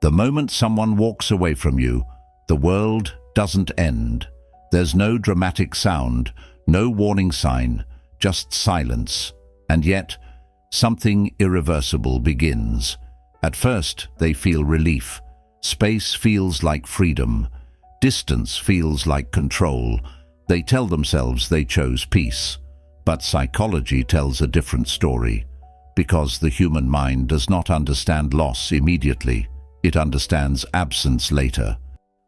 The moment someone walks away from you, the world doesn't end. There's no dramatic sound, no warning sign, just silence. And yet, something irreversible begins. At first, they feel relief. Space feels like freedom. Distance feels like control. They tell themselves they chose peace. But psychology tells a different story. Because the human mind does not understand loss immediately. It understands absence later.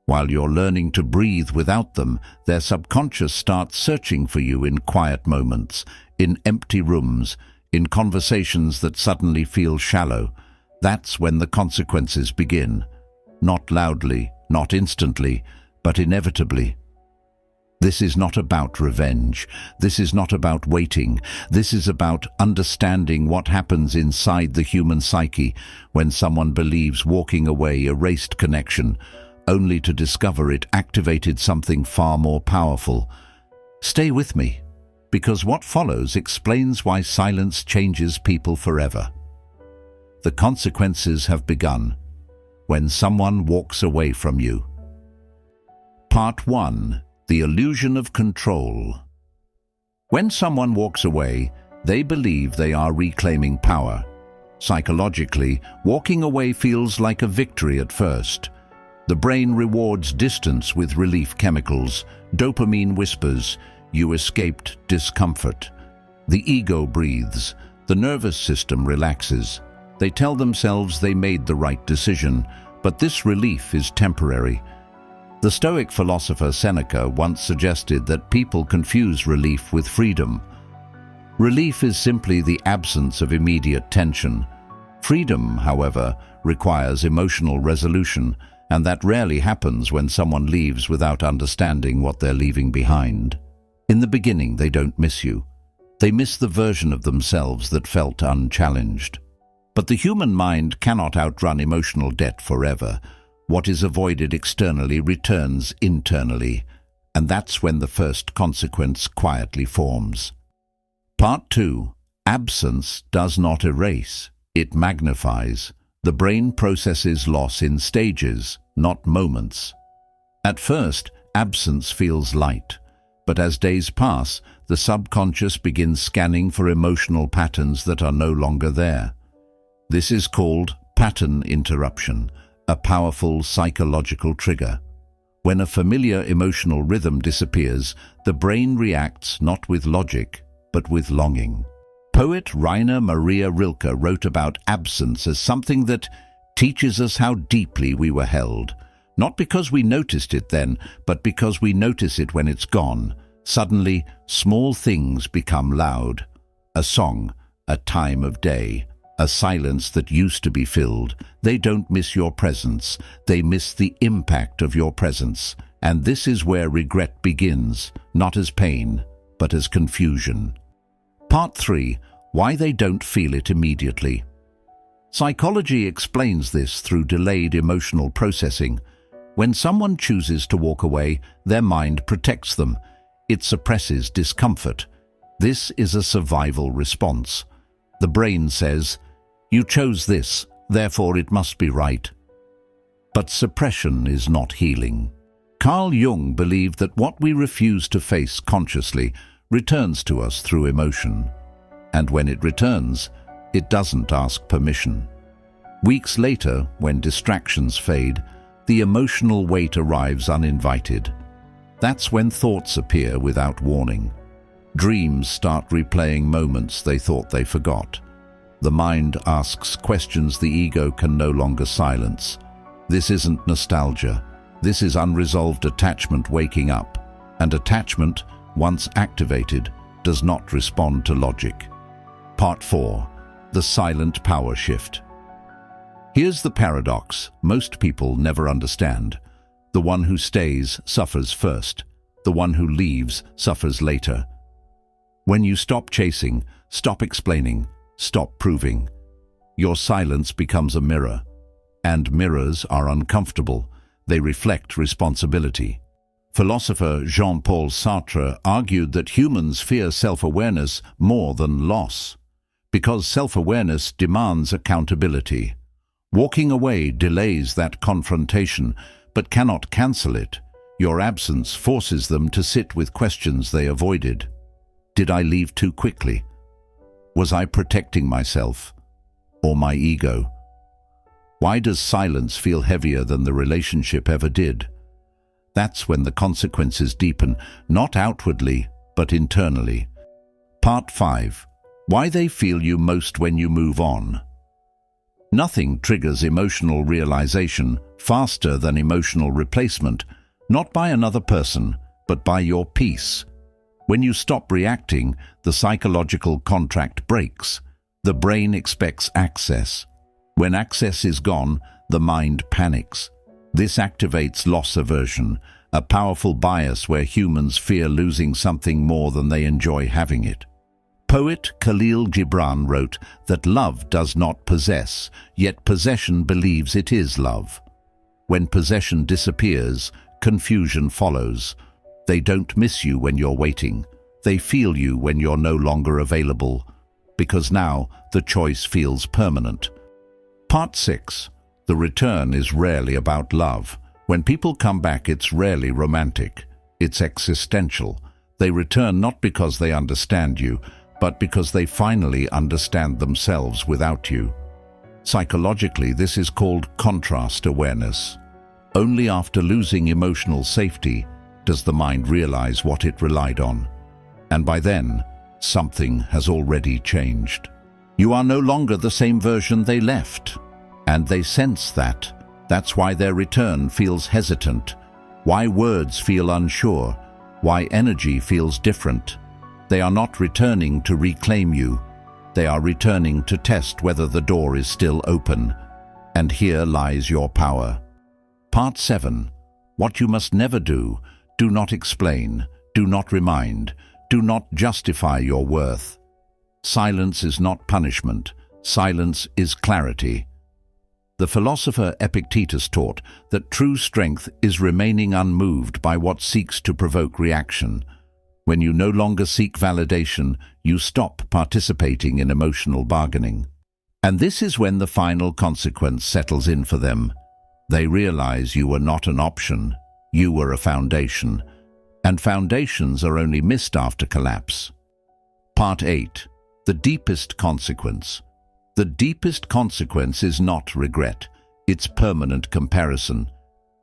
While you're learning to breathe without them, their subconscious starts searching for you in quiet moments, in empty rooms, in conversations that suddenly feel shallow. That's when the consequences begin. Not loudly, not instantly, but inevitably. This is not about revenge. This is not about waiting. This is about understanding what happens inside the human psyche when someone believes walking away erased connection, only to discover it activated something far more powerful. Stay with me, because what follows explains why silence changes people forever. The consequences have begun when someone walks away from you. Part 1. The illusion of control. When someone walks away, they believe they are reclaiming power. Psychologically, walking away feels like a victory at first. The brain rewards distance with relief chemicals. Dopamine whispers, "You escaped discomfort." The ego breathes. The nervous system relaxes. They tell themselves they made the right decision, but this relief is temporary. The Stoic philosopher Seneca once suggested that people confuse relief with freedom. Relief is simply the absence of immediate tension. Freedom, however, requires emotional resolution, and that rarely happens when someone leaves without understanding what they're leaving behind. In the beginning, they don't miss you. They miss the version of themselves that felt unchallenged. But the human mind cannot outrun emotional debt forever. What is avoided externally returns internally, and that's when the first consequence quietly forms. Part 2. Absence does not erase, it magnifies. The brain processes loss in stages, not moments. At first, absence feels light, but as days pass, the subconscious begins scanning for emotional patterns that are no longer there. This is called pattern interruption, a powerful psychological trigger. When a familiar emotional rhythm disappears, the brain reacts not with logic, but with longing. Poet Rainer Maria Rilke wrote about absence as something that teaches us how deeply we were held. Not because we noticed it then, but because we notice it when it's gone. Suddenly, small things become loud. A song, a time of day, a silence that used to be filled. They don't miss your presence. They miss the impact of your presence. And this is where regret begins, not as pain, but as confusion. Part 3. Why they don't feel it immediately. Psychology explains this through delayed emotional processing. When someone chooses to walk away, their mind protects them. It suppresses discomfort. This is a survival response. The brain says, "You chose this, therefore it must be right." But suppression is not healing. Carl Jung believed that what we refuse to face consciously returns to us through emotion. And when it returns, it doesn't ask permission. Weeks later, when distractions fade, the emotional weight arrives uninvited. That's when thoughts appear without warning. Dreams start replaying moments they thought they forgot. The mind asks questions the ego can no longer silence. This isn't nostalgia. This is unresolved attachment waking up. And attachment, once activated, does not respond to logic. Part 4. The silent power shift. Here's the paradox most people never understand. The one who stays suffers first. The one who leaves suffers later. When you stop chasing, stop explaining, stop proving, your silence becomes a mirror. And mirrors are uncomfortable. They reflect responsibility. Philosopher Jean-Paul Sartre argued that humans fear self-awareness more than loss, because self-awareness demands accountability. Walking away delays that confrontation, but cannot cancel it. Your absence forces them to sit with questions they avoided. Did I leave too quickly? Was I protecting myself or my ego? Why does silence feel heavier than the relationship ever did? That's when the consequences deepen, not outwardly, but internally. Part 5. Why they feel you most when you move on. Nothing triggers emotional realization faster than emotional replacement, not by another person, but by your peace. When you stop reacting, the psychological contract breaks. The brain expects access. When access is gone, the mind panics. This activates loss aversion, a powerful bias where humans fear losing something more than they enjoy having it. Poet Khalil Gibran wrote that love does not possess, yet possession believes it is love. When possession disappears, confusion follows. They don't miss you when you're waiting. They feel you when you're no longer available, because now the choice feels permanent. Part 6. The return is rarely about love. When people come back, it's rarely romantic. It's existential. They return not because they understand you, but because they finally understand themselves without you. Psychologically, this is called contrast awareness. Only after losing emotional safety does the mind realize what it relied on. And by then, something has already changed. You are no longer the same version they left, and they sense that. That's why their return feels hesitant, why words feel unsure, why energy feels different. They are not returning to reclaim you. They are returning to test whether the door is still open. And here lies your power. Part 7. What you must never do. Do not explain. Do not remind. Do not justify your worth. Silence is not punishment. Silence is clarity. The philosopher Epictetus taught that true strength is remaining unmoved by what seeks to provoke reaction. When you no longer seek validation, you stop participating in emotional bargaining. And this is when the final consequence settles in for them. They realize you were not an option, you were a foundation. And foundations are only missed after collapse. Part 8. The deepest consequence. The deepest consequence is not regret, it's permanent comparison.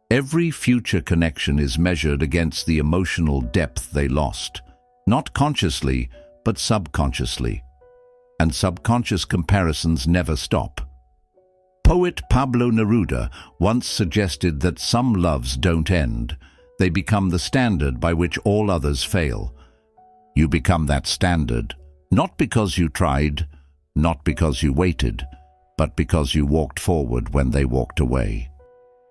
Every future connection is measured against the emotional depth they lost, not consciously, but subconsciously. And subconscious comparisons never stop. Poet Pablo Neruda once suggested that some loves don't end. They become the standard by which all others fail. You become that standard, not because you tried, not because you waited, but because you walked forward when they walked away.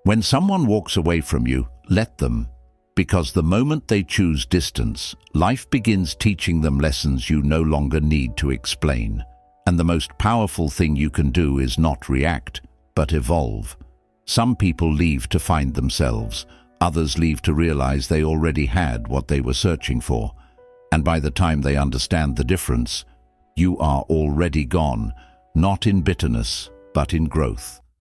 When someone walks away from you, let them, because the moment they choose distance, life begins teaching them lessons you no longer need to explain. And the most powerful thing you can do is not react, but evolve. Some people leave to find themselves. Others leave to realize they already had what they were searching for. And by the time they understand the difference, you are already gone, not in bitterness, but in growth.